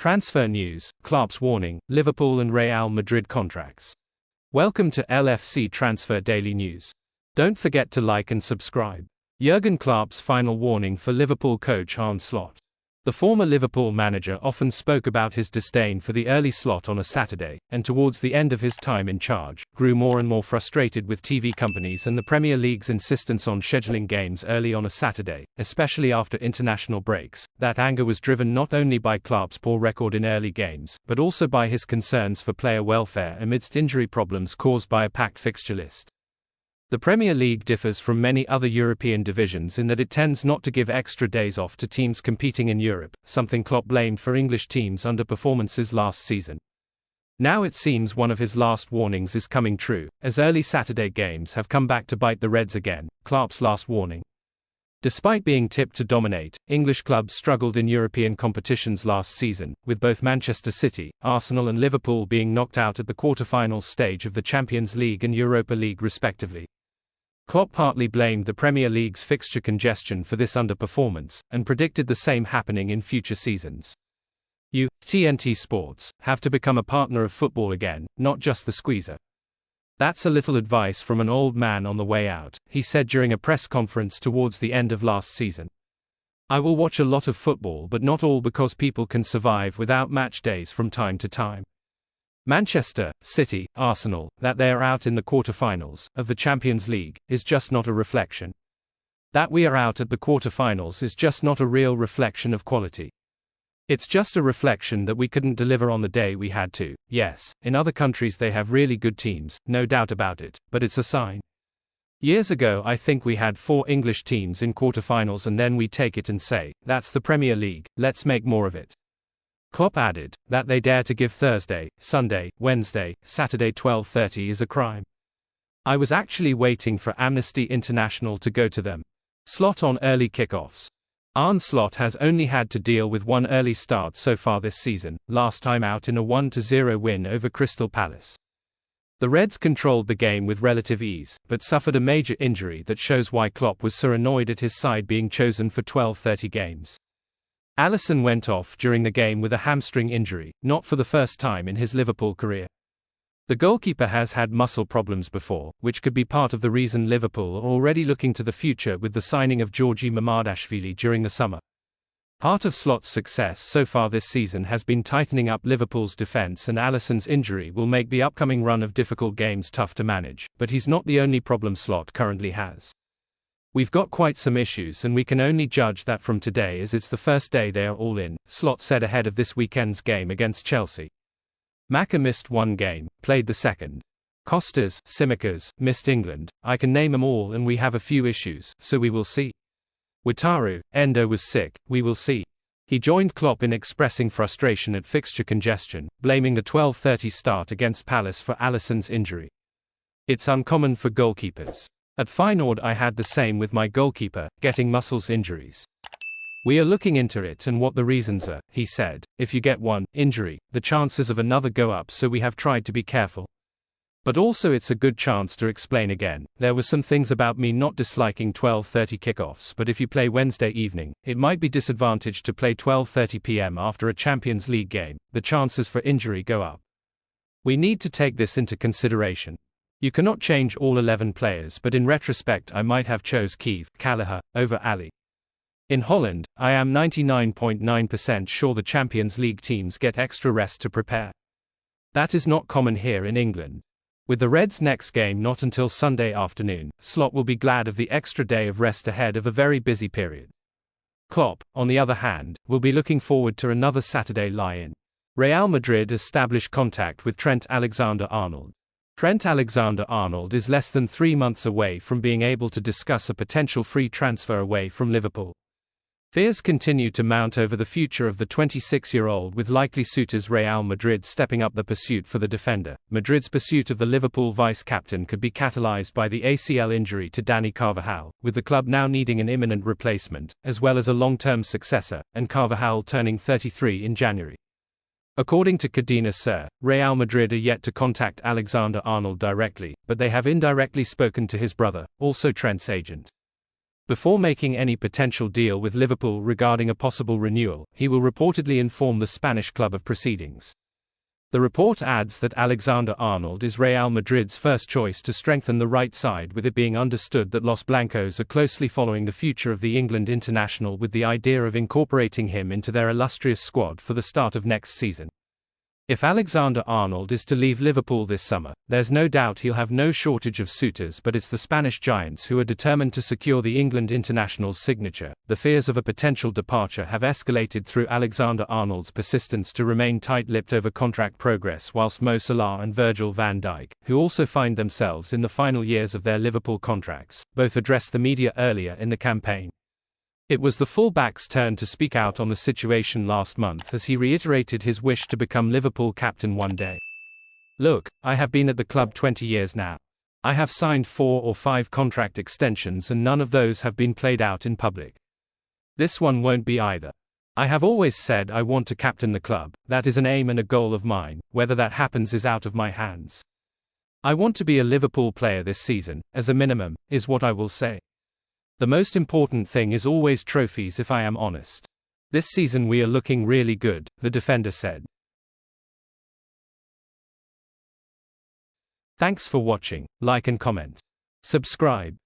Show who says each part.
Speaker 1: Transfer news, Klopp's warning, Liverpool and Real Madrid contracts. Welcome to l.f.c Transfer Daily News. Don't forget to like and subscribe. Jurgen Klopp's final warning for Liverpool coach Arne Slot. The former Liverpool manager often spoke about his disdain for the early slot on a Saturday, and towards the end of his time in charge, grew more and more frustrated with TV companies and the Premier League's insistence on scheduling games early on a Saturday, especially after international breaks. That anger was driven not only by Klopp's poor record in early games, but also by his concerns for player welfare amidst injury problems caused by a packed fixture list. The Premier League differs from many other European divisions in that it tends not to give extra days off to teams competing in Europe, something Klopp blamed for English teams' underperformances last season. Now it seems one of his last warnings is coming true, as early Saturday games have come back to bite the Reds again. Klopp's last warning. Despite being tipped to dominate, English clubs struggled in European competitions last season, with both Manchester City, Arsenal and Liverpool being knocked out at the quarter-final stage of the Champions League and Europa League respectively. Klopp partly blamed the Premier League's fixture congestion for this underperformance, and predicted the same happening in future seasons. You, TNT Sports, have to become a partner of football again, not just the squeezer. That's a little advice from an old man on the way out, he said during a press conference towards the end of last season. I will watch a lot of football, but not all, because people can survive without match days from time to time. Manchester City, Arsenal, that they are out in the quarter-finals of the Champions League, is just not a reflection. That we are out at the quarter-finals is just not a real reflection of quality. It's just a reflection that we couldn't deliver on the day we had to. Yes, in other countries they have really good teams, no doubt about it, but it's a sign. Years ago I think we had 4 English teams in quarter-finals, and then we take it and say, that's the Premier League, let's make more of it. Klopp added, that they dare to give Thursday, Sunday, Wednesday, Saturday 12:30 is a crime. I was actually waiting for Amnesty International to go to them. Slot on early kickoffs. Arne Slot has only had to deal with one early start so far this season, last time out in a 1-0 win over Crystal Palace. The Reds controlled the game with relative ease, but suffered a major injury that shows why Klopp was so annoyed at his side being chosen for 12:30 games. Alisson went off during the game with a hamstring injury, not for the first time in his Liverpool career. The goalkeeper has had muscle problems before, which could be part of the reason Liverpool are already looking to the future with the signing of Georgi Mamardashvili during the summer. Part of Slot's success so far this season has been tightening up Liverpool's defence, and Alisson's injury will make the upcoming run of difficult games tough to manage, but he's not the only problem Slot currently has. We've got quite some issues, and we can only judge that from today as it's the first day they are all in, Slot said ahead of this weekend's game against Chelsea. Maka missed one game, played the second. Costas, Tsimikas, missed England. I can name them all, and we have a few issues, so we will see. Wataru, Endo was sick, we will see. He joined Klopp in expressing frustration at fixture congestion, blaming the 12:30 start against Palace for Alisson's injury. It's uncommon for goalkeepers. At Feyenoord I had the same with my goalkeeper, getting muscles injuries. We are looking into it and what the reasons are, he said. If you get one injury, the chances of another go up, so we have tried to be careful. But also it's a good chance to explain again. There were some things about me not disliking 12:30 kickoffs, but if you play Wednesday evening, it might be disadvantaged to play 12:30 p.m. after a Champions League game. The chances for injury go up. We need to take this into consideration. You cannot change all 11 players, but in retrospect I might have chose Keeve, Callagher, over Ali. In Holland, I am 99.9% sure the Champions League teams get extra rest to prepare. That is not common here in England. With the Reds' next game not until Sunday afternoon, Slot will be glad of the extra day of rest ahead of a very busy period. Klopp, on the other hand, will be looking forward to another Saturday lie-in. Real Madrid established contact with Trent Alexander-Arnold. Trent Alexander-Arnold is less than 3 months away from being able to discuss a potential free transfer away from Liverpool. Fears continue to mount over the future of the 26-year-old, with likely suitors Real Madrid stepping up the pursuit for the defender. Madrid's pursuit of the Liverpool vice-captain could be catalyzed by the ACL injury to Dani Carvajal, with the club now needing an imminent replacement, as well as a long-term successor, and Carvajal turning 33 in January. According to Cadena Ser, Real Madrid are yet to contact Alexander-Arnold directly, but they have indirectly spoken to his brother, also Trent's agent. Before making any potential deal with Liverpool regarding a possible renewal, he will reportedly inform the Spanish club of proceedings. The report adds that Alexander-Arnold is Real Madrid's first choice to strengthen the right side, with it being understood that Los Blancos are closely following the future of the England international with the idea of incorporating him into their illustrious squad for the start of next season. If Alexander-Arnold is to leave Liverpool this summer, there's no doubt he'll have no shortage of suitors, but it's the Spanish giants who are determined to secure the England international's signature. The fears of a potential departure have escalated through Alexander-Arnold's persistence to remain tight-lipped over contract progress, whilst Mo Salah and Virgil van Dijk, who also find themselves in the final years of their Liverpool contracts, both addressed the media earlier in the campaign. It was the fullback's turn to speak out on the situation last month as he reiterated his wish to become Liverpool captain one day. "Look, I have been at the club 20 years now. I have signed 4 or 5 contract extensions and none of those have been played out in public. This one won't be either. I have always said I want to captain the club. That is an aim and a goal of mine. Whether that happens is out of my hands. I want to be a Liverpool player this season, as a minimum, is what I will say. The most important thing is always trophies, if I am honest. This season we are looking really good," the defender said. Thanks for watching. Like and comment. Subscribe.